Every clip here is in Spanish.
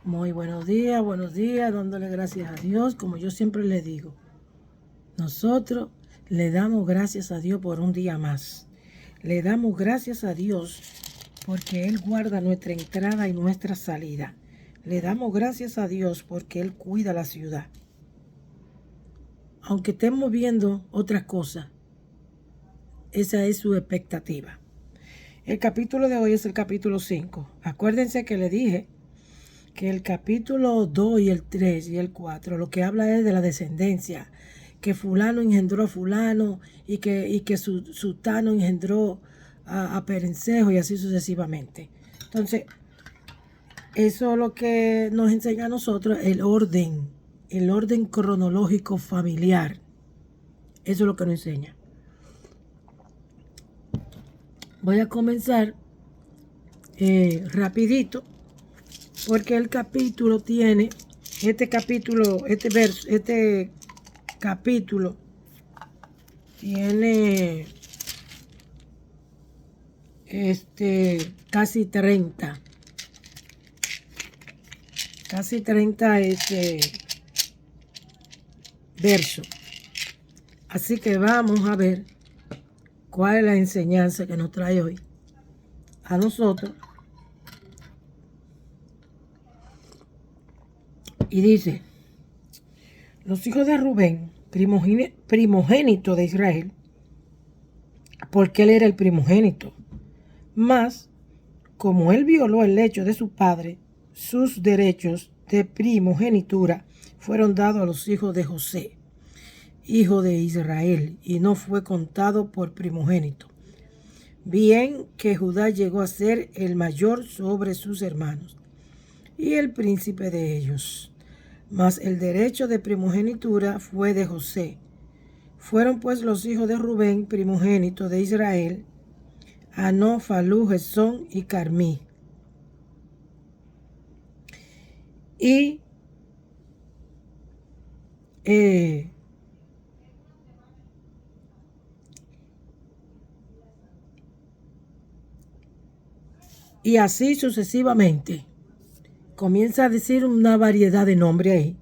Muy buenos días, dándole gracias a Dios, como yo siempre le digo. Nosotros le damos gracias a Dios por un día más. Le damos gracias a Dios porque Él guarda nuestra entrada y nuestra salida. Le damos gracias a Dios porque Él cuida la ciudad. Aunque estemos viendo otras cosas, esa es su expectativa. El capítulo de hoy es el capítulo 5. Acuérdense que le dije que el capítulo 2 y el 3 y el 4 lo que habla es de la descendencia, que fulano engendró a fulano y que sultano engendró a Perencejo y así sucesivamente. Entonces, eso es lo que nos enseña a nosotros el orden cronológico familiar. Eso es lo que nos enseña. Voy a comenzar rapidito, porque el capítulo tiene, este capítulo tiene casi 30 versos. Así que vamos a ver cuál es la enseñanza que nos trae hoy a nosotros. Y dice: los hijos de Rubén, primogénito de Israel, porque él era el primogénito, mas como él violó el lecho de su padre, sus derechos de primogenitura fueron dados a los hijos de José, hijo de Israel, y no fue contado por primogénito. Bien que Judá llegó a ser el mayor sobre sus hermanos y el príncipe de ellos. Mas el derecho de primogenitura fue de José. Fueron pues los hijos de Rubén, primogénito de Israel, Anó, Falú, Gesón y Carmí. Y así sucesivamente. Comienza a decir una variedad de nombres ahí.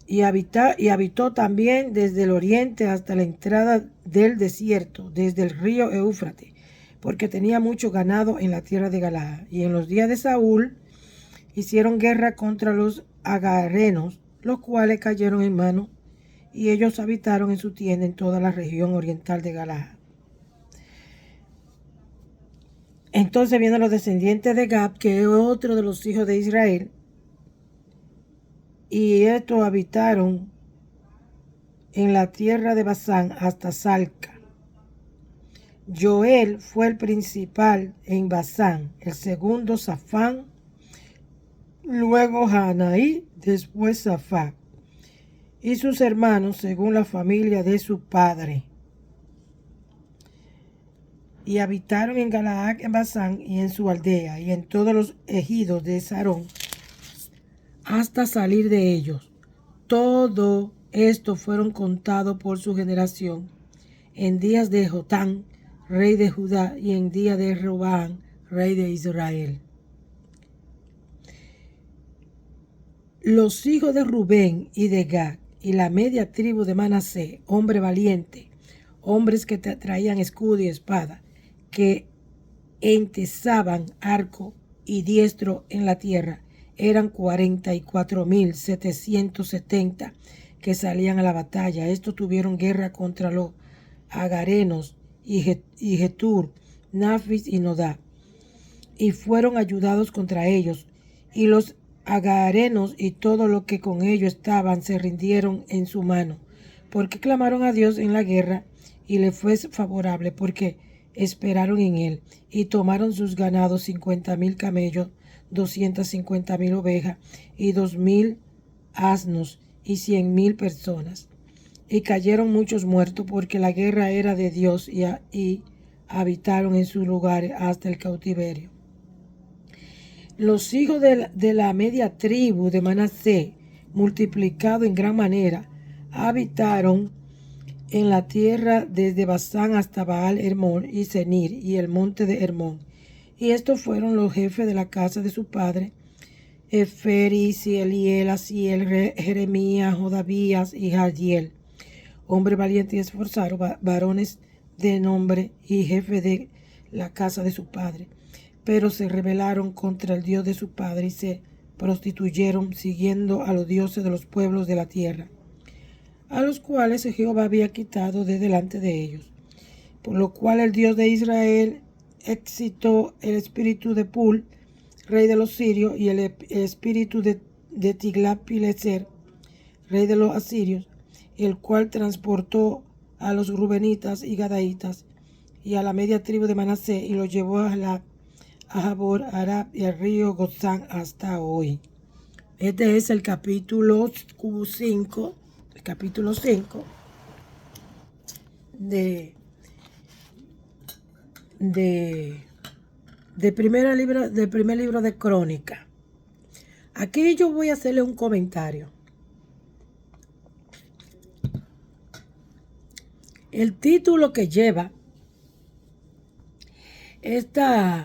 Y habitó también desde el oriente hasta la entrada del desierto, desde el río Éufrates, porque tenía mucho ganado en la tierra de Galaad. Y en los días de Saúl hicieron guerra contra los agarenos, los cuales cayeron en mano, y ellos habitaron en su tienda en toda la región oriental de Galaad. Entonces vienen los descendientes de Gad, que es otro de los hijos de Israel, y estos habitaron en la tierra de Basán hasta Salca. Joel fue el principal en Basán, el segundo Safán, luego Hanaí, después Safá, y sus hermanos según la familia de su padre. Y habitaron en Galaad, en Basán y en su aldea, y en todos los ejidos de Sarón, hasta salir de ellos. Todo esto fueron contados por su generación, en días de Jotán, rey de Judá, y en día de Robán, rey de Israel. Los hijos de Rubén y de Gad, y la media tribu de Manasés, hombre valiente, hombres que traían escudo y espada, que entesaban arco y diestro en la tierra, eran 44,770 que salían a la batalla. Estos tuvieron guerra contra los agarenos y Getur, Nafis y Nodá, y fueron ayudados contra ellos, y los agarenos y todo lo que con ellos estaban se rindieron en su mano, porque clamaron a Dios en la guerra, y le fue favorable, porque esperaron en él, y tomaron sus ganados 50,000 camellos, 250,000 ovejas, y 2,000 asnos, y 100,000 personas. Y cayeron muchos muertos, porque la guerra era de Dios, y habitaron en sus lugares hasta el cautiverio. Los hijos de la media tribu de Manasés, multiplicado en gran manera, habitaron en la tierra desde Basán hasta Baal Hermón y Senir y el monte de Hermón, Y estos fueron los jefes de la casa de su padre: Eferis, Eliel, Asiel, Jeremías, Jodabías y Jadiel, hombre valiente y esforzado, varones de nombre y jefe de la casa de su padre. Pero se rebelaron contra el Dios de su padre y se prostituyeron siguiendo a los dioses de los pueblos de la tierra, a los cuales Jehová había quitado de delante de ellos. Por lo cual el Dios de Israel excitó el espíritu de Pul, rey de los sirios, y el espíritu de Tiglat-Pileser, rey de los asirios, el cual transportó a los rubenitas y gadaitas y a la media tribu de Manasés y los llevó a Jabor, Arab y al río Gozán hasta hoy. Este es el capítulo 5, de primer libro de Crónica. Aquí yo voy a hacerle un comentario. El título que lleva este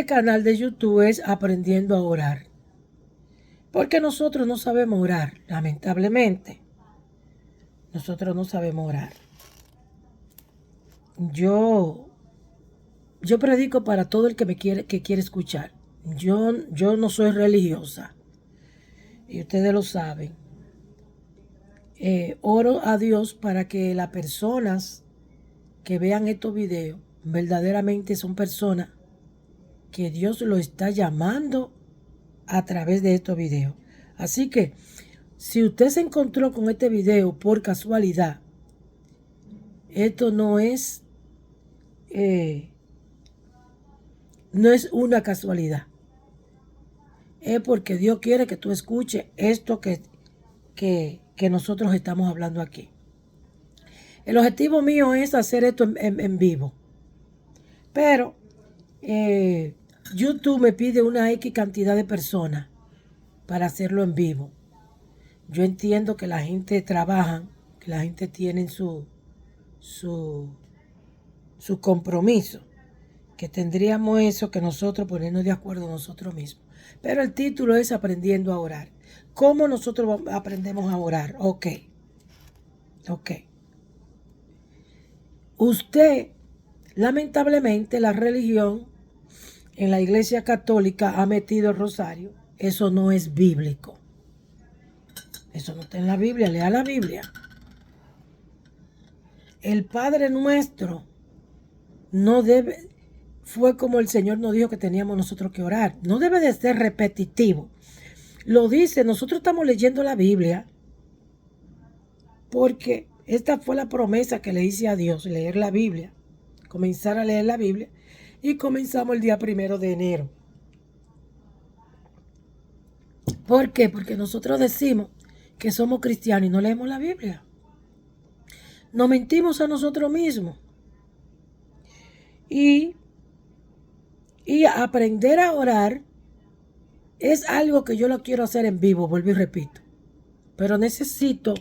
canal de YouTube es Aprendiendo a Orar. Porque nosotros no sabemos orar, lamentablemente. Nosotros no sabemos orar. Yo predico para todo el que quiere escuchar. Yo no soy religiosa. Y ustedes lo saben. Oro a Dios para que las personas que vean estos videos verdaderamente son personas que Dios lo está llamando a través de estos videos. Así que si usted se encontró con este video por casualidad, esto no es una casualidad. Es porque Dios quiere que tú escuches esto que nosotros estamos hablando aquí. El objetivo mío es hacer esto en vivo. Pero YouTube me pide una X cantidad de personas para hacerlo en vivo. Yo entiendo que la gente trabaja, que la gente tiene su compromiso, que tendríamos eso que nosotros ponernos de acuerdo nosotros mismos. Pero el título es Aprendiendo a Orar. ¿Cómo nosotros aprendemos a orar? Ok. Usted, lamentablemente, la religión en la Iglesia Católica ha metido el rosario. Eso no es bíblico. Eso no está en la Biblia. Lea la Biblia. El Padre Nuestro fue como el Señor nos dijo que teníamos nosotros que orar. No debe de ser repetitivo. Lo dice, nosotros estamos leyendo la Biblia porque esta fue la promesa que le hice a Dios, leer la Biblia, comenzar a leer la Biblia, y comenzamos el día 1 de enero. ¿Por qué? Porque nosotros decimos que somos cristianos y no leemos la Biblia. Nos mentimos a nosotros mismos. Y aprender a orar es algo que yo lo quiero hacer en vivo, vuelvo y repito. Pero necesito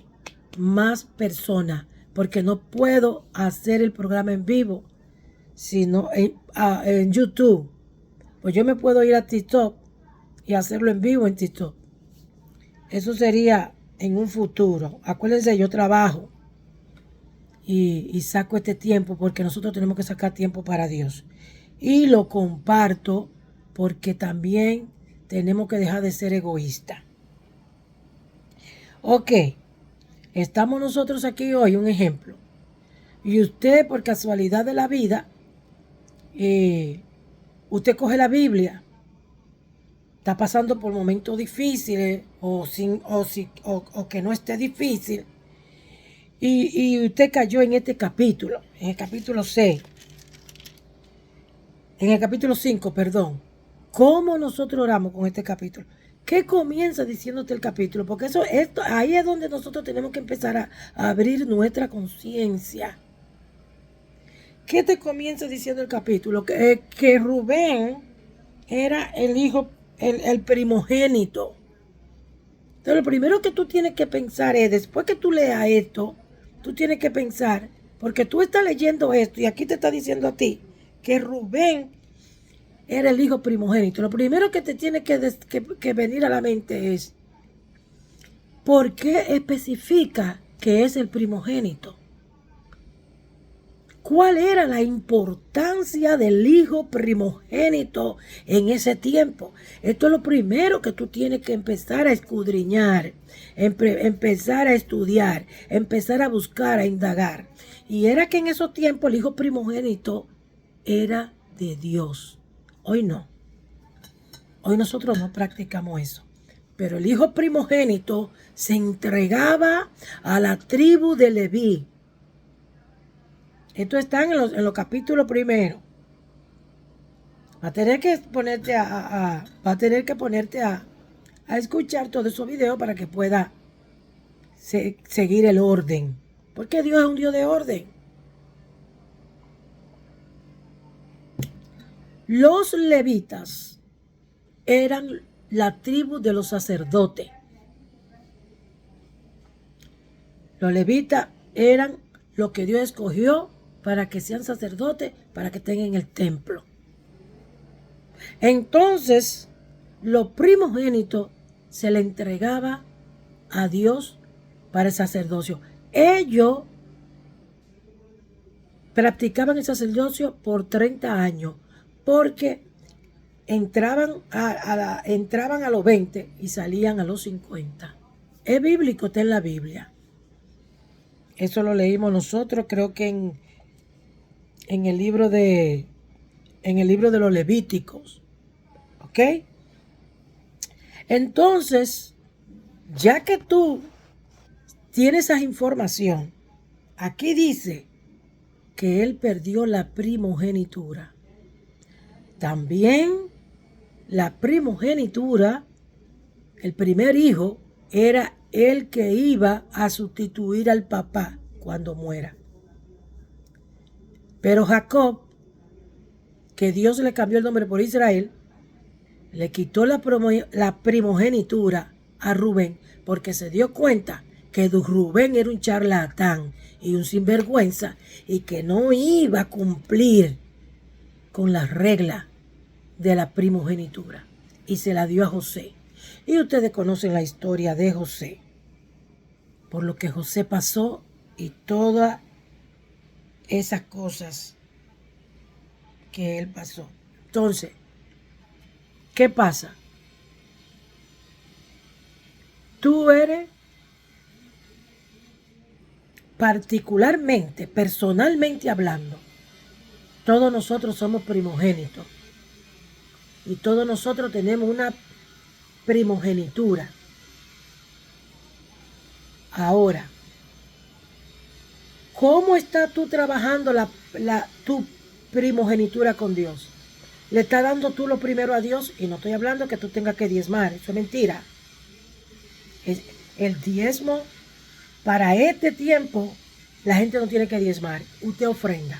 más personas porque no puedo hacer el programa en vivo, sino en YouTube. Pues yo me puedo ir a TikTok y hacerlo en vivo en TikTok. Eso sería en un futuro. Acuérdense, yo trabajo y saco este tiempo porque nosotros tenemos que sacar tiempo para Dios. Y lo comparto porque también tenemos que dejar de ser egoístas. Ok, estamos nosotros aquí hoy, un ejemplo. Y usted, por casualidad de la vida, usted coge la Biblia, está pasando por momentos difíciles o que no esté difícil, y usted cayó en este capítulo, en el capítulo 6, en el capítulo 5, perdón. ¿Cómo nosotros oramos con este capítulo? ¿Qué comienza diciéndote el capítulo? Porque ahí es donde nosotros tenemos que empezar a abrir nuestra conciencia. ¿Qué te comienza diciendo el capítulo? Que Rubén era el hijo, el primogénito. Entonces, lo primero que tú tienes que pensar es, después que tú leas esto, tú tienes que pensar, porque tú estás leyendo esto y aquí te está diciendo a ti que Rubén era el hijo primogénito. Lo primero que te tiene que venir a la mente es, ¿por qué especifica que es el primogénito? ¿Cuál era la importancia del hijo primogénito en ese tiempo? Esto es lo primero que tú tienes que empezar a escudriñar, empezar a estudiar, empezar a buscar, a indagar. Y era que en esos tiempos el hijo primogénito era de Dios. Hoy no. Hoy nosotros no practicamos eso. Pero el hijo primogénito se entregaba a la tribu de Leví. Esto está en los capítulos primeros. Va a tener que ponerte a escuchar todos esos videos para que pueda seguir el orden. Porque Dios es un Dios de orden. Los levitas eran la tribu de los sacerdotes. Los levitas eran los que Dios escogió para que sean sacerdotes, para que estén en el templo. Entonces, los primogénitos se le entregaba a Dios para el sacerdocio. Ellos practicaban el sacerdocio por 30 años, porque entraban a los 20 y salían a los 50. Es bíblico, está en la Biblia. Eso lo leímos nosotros, creo que en el libro de los Levíticos. ¿Ok? Entonces, ya que tú tienes esa información, aquí dice que él perdió la primogenitura. También la primogenitura, el primer hijo, era el que iba a sustituir al papá cuando muera. Pero Jacob, que Dios le cambió el nombre por Israel, le quitó la primogenitura a Rubén porque se dio cuenta que Rubén era un charlatán y un sinvergüenza y que no iba a cumplir con las reglas de la primogenitura, y se la dio a José. Y ustedes conocen la historia de José, por lo que José pasó y todas esas cosas que él pasó. Entonces, ¿qué pasa? Tú eres particularmente, personalmente hablando, todos nosotros somos primogénitos y todos nosotros tenemos una primogenitura. Ahora, ¿cómo estás tú trabajando tu primogenitura con Dios? ¿Le estás dando tú lo primero a Dios? Y no estoy hablando que tú tengas que diezmar, eso es mentira. El diezmo, para este tiempo, la gente no tiene que diezmar, usted ofrenda.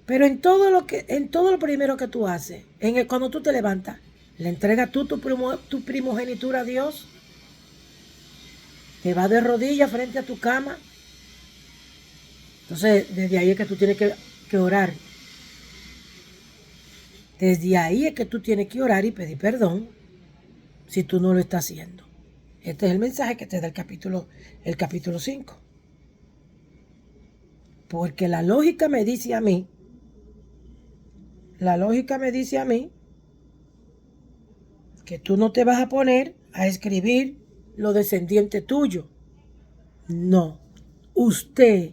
Pero en todo lo primero que tú haces, cuando tú te levantas, ¿le entregas tú tu primogenitura a Dios? ¿Te vas de rodillas frente a tu cama? Entonces, desde ahí es que tú tienes que orar. Desde ahí es que tú tienes que orar y pedir perdón si tú no lo estás haciendo. Este es el mensaje que te da el capítulo 5. Porque la lógica me dice a mí que tú no te vas a poner a escribir los descendientes tuyos. No. Usted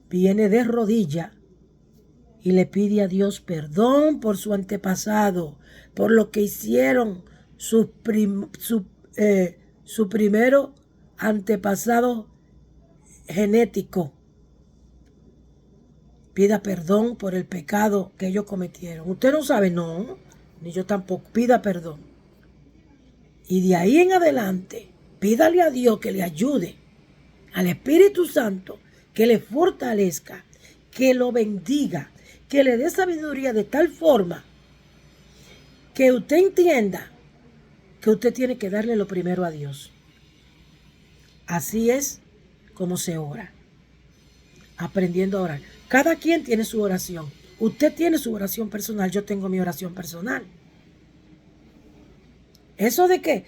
viene de rodilla y le pide a Dios perdón por su antepasado, por lo que hicieron su primero antepasado genético. Pida perdón por el pecado que ellos cometieron. Usted no sabe, no, ni yo tampoco. Pida perdón. Y de ahí en adelante, pídale a Dios que le ayude, al Espíritu Santo, que le fortalezca, que lo bendiga, que le dé sabiduría de tal forma que usted entienda que usted tiene que darle lo primero a Dios. Así es como se ora, aprendiendo a orar. Cada quien tiene su oración. Usted tiene su oración personal, yo tengo mi oración personal. Eso de que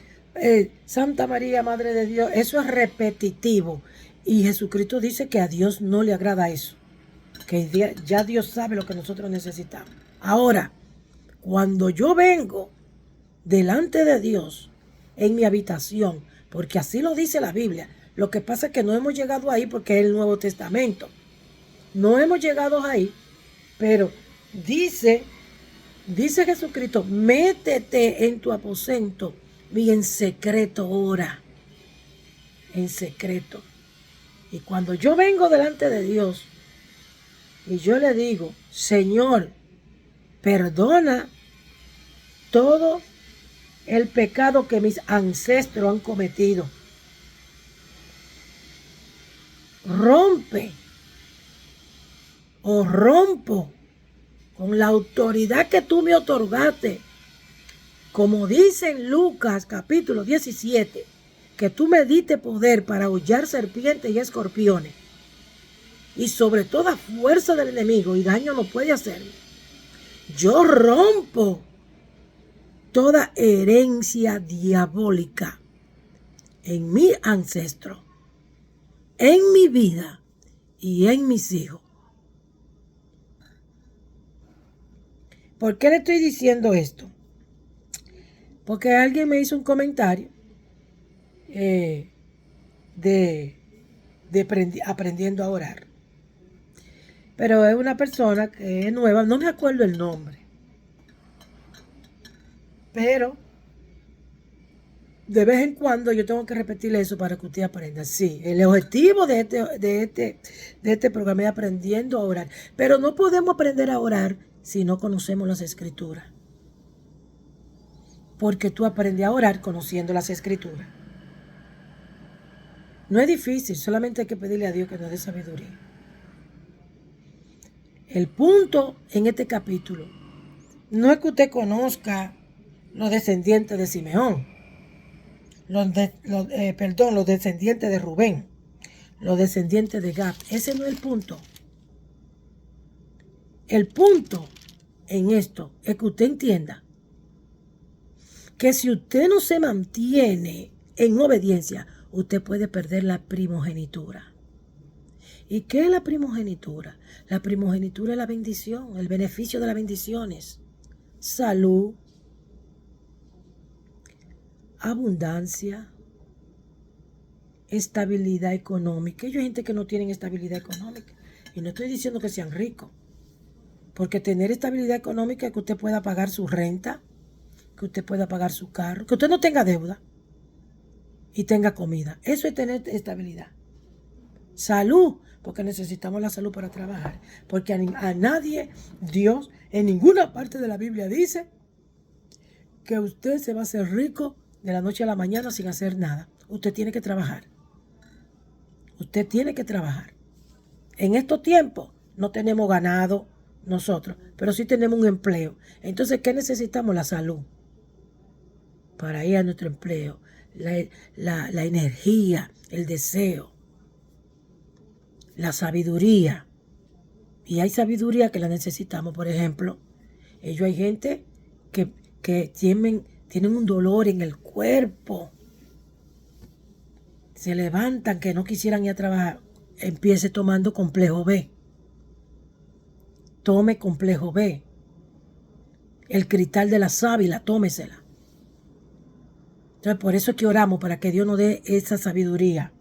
Santa María, Madre de Dios, eso es repetitivo. Y Jesucristo dice que a Dios no le agrada eso. Que ya Dios sabe lo que nosotros necesitamos. Ahora, cuando yo vengo delante de Dios en mi habitación, porque así lo dice la Biblia, lo que pasa es que no hemos llegado ahí porque es el Nuevo Testamento. No hemos llegado ahí, pero dice Jesucristo, métete en tu aposento y en secreto ora. En secreto. Y cuando yo vengo delante de Dios y yo le digo, Señor, perdona todo el pecado que mis ancestros han cometido. Rompe o rompo con la autoridad que tú me otorgaste, como dice en Lucas capítulo 17, que tú me diste poder para hollar serpientes y escorpiones, y sobre toda fuerza del enemigo, y daño no puede hacerme. Yo rompo toda herencia diabólica en mi ancestro, en mi vida y en mis hijos. ¿Por qué le estoy diciendo esto? Porque alguien me hizo un comentario de aprendiendo a orar. Pero es una persona que es nueva, no me acuerdo el nombre. Pero de vez en cuando yo tengo que repetirle eso para que usted aprenda. Sí, el objetivo de este programa es aprendiendo a orar. Pero no podemos aprender a orar si no conocemos las Escrituras. Porque tú aprendes a orar conociendo las Escrituras. No es difícil, solamente hay que pedirle a Dios que nos dé sabiduría. El punto en este capítulo no es que usted conozca los descendientes de Simeón, los descendientes de Rubén, los descendientes de Gad. Ese no es el punto. El punto en esto es que usted entienda que si usted no se mantiene en obediencia, usted puede perder la primogenitura. ¿Y qué es la primogenitura? La primogenitura es la bendición, el beneficio de las bendiciones. Salud, abundancia, estabilidad económica. Hay gente que no tiene estabilidad económica. Y no estoy diciendo que sean ricos. Porque tener estabilidad económica es que usted pueda pagar su renta, que usted pueda pagar su carro, que usted no tenga deuda y tenga comida. Eso es tener estabilidad. Salud, porque necesitamos la salud para trabajar. Porque a nadie, Dios, en ninguna parte de la Biblia dice que usted se va a hacer rico de la noche a la mañana sin hacer nada. Usted tiene que trabajar. Usted tiene que trabajar. En estos tiempos no tenemos ganado nosotros, pero sí tenemos un empleo. Entonces, ¿qué necesitamos? La salud para ir a nuestro empleo, la energía, el deseo, la sabiduría. Y hay sabiduría que la necesitamos. Por ejemplo, hay gente que tienen un dolor en el cuerpo. Se levantan que no quisieran ir a trabajar. Empiece tomando complejo B. Tome complejo B. El cristal de la sábila, tómesela. Entonces, por eso es que oramos, para que Dios nos dé esa sabiduría.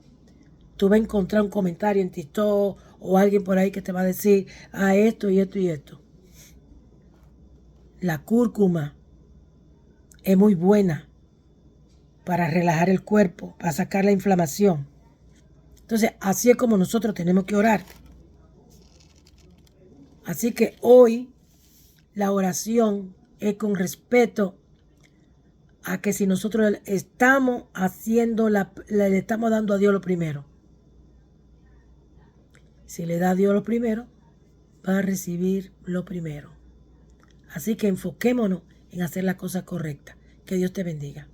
Tú vas a encontrar un comentario en TikTok o alguien por ahí que te va a decir, esto y esto y esto. La cúrcuma es muy buena para relajar el cuerpo, para sacar la inflamación. Entonces, así es como nosotros tenemos que orar. Así que hoy la oración es con respeto a que si nosotros estamos haciendo, le estamos dando a Dios lo primero. Si le da a Dios lo primero, va a recibir lo primero. Así que enfoquémonos en hacer la cosa correcta. Que Dios te bendiga.